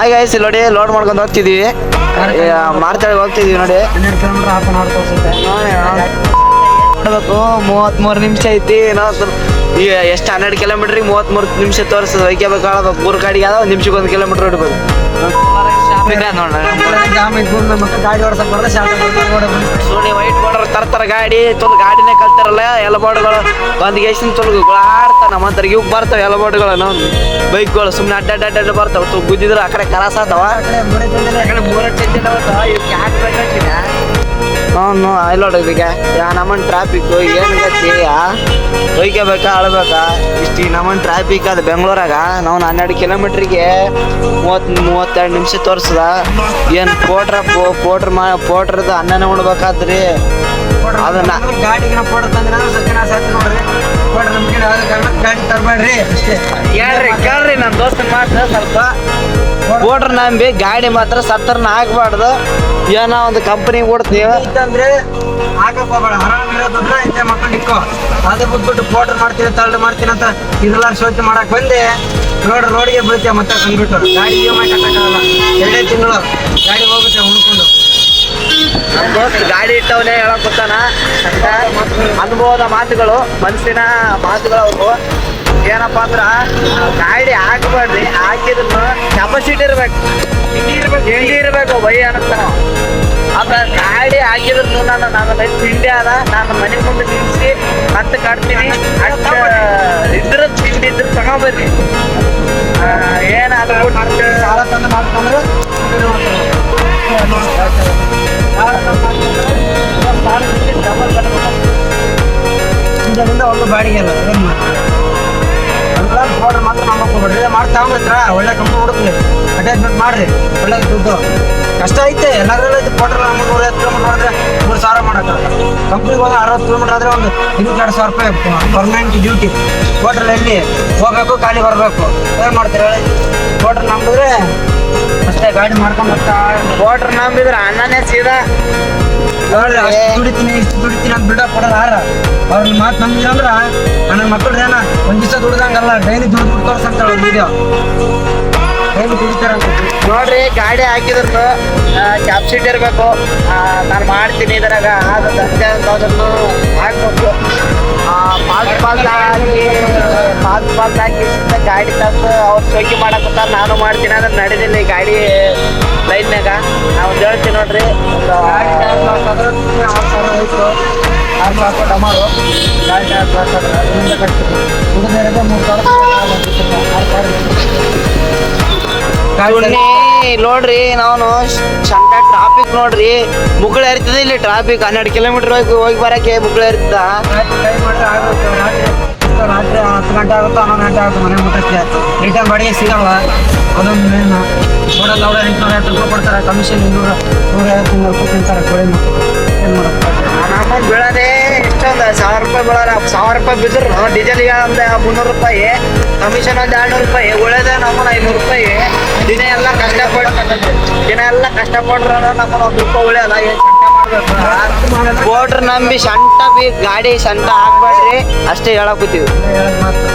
Hi guys, ನೋಡಿ load ಮಾಡ್ಕೊಂಡು ಹೋಗ್ತಿದೀವಿ. ಮಾರ್ತಾಡಿ ಹೋಗ್ತಿದೀವಿ ನೋಡಿ. 12 ಕಿಲೋಮೀಟರ್ ಹಾಫ್ ಅನ್ ಅವರ್ ತೋರಿಸುತ್ತೆ. ನೋಡ್ಬೇಕು 33 ನಿಮಿಷ ಐತಿ. ಈಗ ಎಷ್ಟು 12 ಕಿಲೋಮೀಟ್ರಿಗೆ 33 ನಿಮಿಷ ತೋರಿಸ್ತದೆ. ಒಯ್ಕೋಬೇಕು ಆಳ್ಬೇಕು. 3 ಗಾಡಿಗೆ ಅದ 1 ನಿಮಿಷಕ್ಕೆ 1 ಕಿಲೋಮೀಟರ್ ಹೊಡ್ಬೇಕು. ಜಾಮ್ ಇದ್ದು ಮತ್ತೆ ಗಾಡಿ ಓಡಿಸಕ್ ಬರಲ್ಲ. ಸುಮ್ಮನೆ ವೈಟ್ ಬೋರ್ಡರ್ ತರ್ತಾರ ಗಾಡಿ. ತೊಲ್ ಗಾಡಿನೇ ಕಲ್ತಾರಲ್ಲ ಎಲ್ಲ ಬೋರ್ಡ್ಗಳು ಒಂದು ಗೇಸಿನ ತೊಲಗು ಆಡ್ತಾನ. ನಮ್ಮಂತರ ಇವ್ ಬರ್ತಾವ ಎಲ್ಲ ಬೋರ್ಡ್ಗಳು. ನಾವು ಬೈಕ್ಗಳು ಸುಮ್ಮನೆ ಅಡ್ಡ ಬರ್ತಾವ. ಗುದ್ದಿದ್ರೆ ಆ ಕಡೆ ಕರಾಸ ಆತಾವ. ನೋಡ್ಬೇಕ ನಮ್ಮನ್ ಟ್ರಾಫಿಕ್ ಏನ್ ಗತಿ ಒಯ್ಕೋಬೇಕಾ ಅಳ್ಬೇಕಾ ಇಷ್ಟು ನಮ್ಮನ್ ಟ್ರಾಫಿಕ್ ಅದು ಬೆಂಗ್ಳೂರಾಗ. ನಾವು 12 ಕಿಲೋಮೀಟ್ರಿಗೆ 32 ನಿಮಿಷ ತೋರ್ಸದ. ಏನ್ ಪೋಟ್ರದ ಅನ್ನನೇ ಉಣ್ಬೇಕಾದ್ರಿ. ಅದನ್ನ ಗಾಡಿಗೆ ಫೋಟೋ ತಂದ್ರೆ ನೋಡ್ರಿ. ಗಾಡಿ ತರಬೇಡ್ರಿ ಅಷ್ಟೇ. ಕೇಳ್ರಿ ನನ್ನ ದೋಸ್ತನ ಮಾತ್ರ ಸ್ವಲ್ಪ ಪೋಟ್ರ್ ನಂಬಿ ಗಾಡಿ ಮಾತ್ರ ಸತ್ತರ್ನ ಆಗ್ಬಾರ್ದು. ಏನೋ ಒಂದು ಕಂಪನಿ ಕೊಡ್ತೀವಿ ಅಂತಂದ್ರೆ ಹಾಕಕ್ ಹೋಗ್ಬೇಡ. ಆರಾಮಿರೋದ್ರ ಹಿಂದೆ ಮಕ್ಕಳು ಇಕ್ಕೋ. ಅದೇ ಬಿಟ್ಬಿಟ್ಟು ಫೋಟೋ ಮಾಡ್ತೀನಿ ತಳ್ಳು ಮಾಡ್ತೀನಿ ಅಂತ ಇದ್ರಲ್ಲ ಶೋಕಿ ಮಾಡಕ್ ಬಂದೆ ರೋಡ್ಗೆ ಬೀಳ್ತೀಯ. ಮತ್ತೆ ಬಂದ್ಬಿಟ್ಟು ಗಾಡಿ EMI ಕಟ್ಟಕ್ಕಾಗಲ್ಲ. 2 ತಿಂಗಳು ಗಾಡಿ ಹೋಗುತ್ತೆ ಉಣ್ಕೊಂಡು. ನಮ್ಮ ದೋಸ್ತ್ ಗಾಡಿ ಇಟ್ಟವನೇ ಹೇಳಕ್ ಗೊತ್ತಾನ ಅಂತ ಅನುಭವದ ಮಾತುಗಳು, ಮನಸ್ಸಿನ ಮಾತುಗಳು ಅವು. ಏನಪ್ಪಾ ಅಂದ್ರ ಗಾಡಿ ಹಾಕ್ಬೇಡ್ರಿ. ಹಾಕಿದ್ರು ಕೆಪಾಸಿಟಿ ಇರ್ಬೇಕು, ತಿಂಡಿ ಇರ್ಬೇಕು. ಬೈ ಅನ್ನತ್ತ ನಾವು ಅದ ಗಾಡಿ ಹಾಕಿದ್ರು ನನ್ನ ತಿಂಡಿ ಅದ. ನಾನು ಮನೆ ಮುಂದೆ ನಿಲ್ಸಿ ಮತ್ತೆ ಕಟ್ತೀನಿ. ಅಷ್ಟ ಇದ್ರ ತಿಂಡಿ ಇದ್ರ ತಗೊಂಬರ್ರಿ. ಏನಾದ್ರು ಸಾಲ ತಂದು ಮಾಡ್ಕೊಂಡ್ರೆ ಇದರಿಂದ ಒಂದು ಬಾಡಿಗೆ ಅಲ್ಲ. ಫೋಟರ್ ಮಾತ್ರ ನಂಬಕ್ ಹೋಗ್ಬೇಡ್ರಿ. ಮಾಡಿ ತಗೊಂಡ್ರ ಒಳ್ಳೆ ಕಂಪ್ನಿ ಹುಡುಕ್ಲಿ. ಅಟ್ಯಾಚ್ಮೆಂಟ್ ಮಾಡ್ರಿ. ಒಳ್ಳೆ ದುಡ್ಡು ಕಷ್ಟ ಐತೆ ಎಲ್ಲದ್ರಲ್ಲೂ ಐತೆ. ಫೋಟರ್ 350 ಕಿಲೋಮೀಟರ್ ಮಾಡಿದ್ರೆ 3,000 ಮಾಡಕ್ಕಾಗಲ್ಲ. ಕಂಪ್ನಿಗೆ ಹೋದ್ರೆ 60 ಕಿಲೋಮೀಟರ್ ಆದ್ರೆ ಒಂದು 22,000 ರೂಪಾಯಿ ಪರ್ಮನೆಂಟ್ ಡ್ಯೂಟಿ. ಫೋಟರ್ ಎಲ್ಲಿ ಹೋಗ್ಬೇಕು ಖಾಲಿ ಬರಬೇಕು. ಏನ್ ಮಾಡ್ತೀರ ಹೇಳಿ? ಫೋಟರ್ ನಂಬಿದ್ರೆ ಅಷ್ಟೇ ಗಾಡಿ ಮಾಡ್ಕೊಂಡ್ ಬರ್ತಾ. ವಾಟರ್ ನಂಬಿದ್ರೆ ಅನ್ನನೇ ಸೀದಾ ನೋಡ್ರಿ ಅಷ್ಟು ದುಡಿತೀನಿ ಇಷ್ಟು ದುಡಿತೀನಿ ಅಂತ ಬಿಡ ಕೊಡೋರು ಯಾರ ಅವ್ರನ್ನ ಮಾತು ನಂಬಿದ್ರ ಅಂದ್ರ ನನ್ನ ಮಕ್ಕಳು ಏನ ಒಂದ್ ದಿವಸ ದುಡ್ದಂಗಲ್ಲ. ಡೈಲಿ ದುಡ್ಡು ತೋರ್ಸಂತಾಳ ವಿಡಿಯೋ. ಡೈಲಿ ದುಡಿತಾರ ನೋಡ್ರಿ. ಗಾಡಿ ಹಾಕಿದ್ರು ಕ್ಯಾಪ್ಸಿಟಿ ಇರ್ಬೇಕು. ನಾನು ಮಾಡ್ತೀನಿ ಇದ್ರಾಗ ಅದನ್ನು ಹಾಕ್ಬೇಕು. ಪಾಲ್ಸ್ ಹಾಕಿ ಗಾಡಿ ತಂದು ಅವ್ರು ಚೌಕಿ ಮಾಡಕತ್ತ ನಾನು ಮಾಡ್ತೀನಿ. ಅಂದ್ರೆ ನಡೆದಿಲ್ಲ ಈ ಗಾಡಿ ಲೈನ್ಯಾಗ. ನಾವು ಹೇಳ್ತೀವಿ ನೋಡ್ರಿ. ಡಮಾರು ಗಾಡಿ ಕಟ್ತೀವಿ. ಹುಡುಗರಿಗೆ 3,000 ನೋಡ್ರಿ ನಾವು ಶಂಟ ಟ್ರಾಫಿಕ್ ನೋಡ್ರಿ. ಮುಗುಳ ಇರ್ತದೆ ಇಲ್ಲಿ ಟ್ರಾಫಿಕ್. 12 ಕಿಲೋಮೀಟರ್ ಹೋಗಿ ಬರಕ್ಕೆ ಮುಗುಳ ಇರ್ತದ. ಟ್ರೈ ಮಾಡಿದ್ರೆ ಆಗುತ್ತೆ. ರಾತ್ರಿ 10 ಗಂಟೆ ಆಗುತ್ತೋ 11 ಗಂಟೆ ಆಗುತ್ತೆ ಮನೆ ಮುಟ್ಟಕ್ಕೆ. ರಿಟರ್ನ್ ಬಾಡಿಗೆ ಸಿಗಲ್ಲ. ಅದೊಂದು ಮೇನು. ನೋಡಲ್ಲ ಅವ್ರೆ 850 ರೂಪಾಯಿ ಕೊಡ್ತಾರೆ. ಕಮಿಷನ್ 150 ರೂಪಾಯಿ ತಿಂತಾರೆ ಕೋಳಿ ಮಕ್ಕಳು. ಏನು ಮಾಡೋದು? ಅಮೌಂಟ್ ಬೀಳೋದೇ ಎಷ್ಟೊಂದು 1,000 ರೂಪಾಯಿ ಬೀಳೋರ. 1,000 ರೂಪಾಯಿ ಬಿದ್ರು ಡೀಸೆಲ್ಗೆ ಒಂದು 300 ರೂಪಾಯಿ, ಕಮಿಷನ್ ಒಂದು 200 ರೂಪಾಯಿ, ಉಳಿದ ನಮ್ಮನ್ನ 500 ರೂಪಾಯಿ. ದಿನ ಎಲ್ಲ ಕಷ್ಟಪಡ್ರ ನಮ್ಮನ್ನ 1 ರೂಪಾಯಿ ಉಳಿಯಲ್ಲ. ಫೋಟ್ರ್ ನಂಬಿ ಗಾಡಿ ಸಂಟ ಹಾಕ್ಬೇಡ್ರಿ ಅಷ್ಟೇ ಹೇಳಕ್ ಕೂತೀವಿ. ಹೇಳಕ್ ಮಾತ್ರ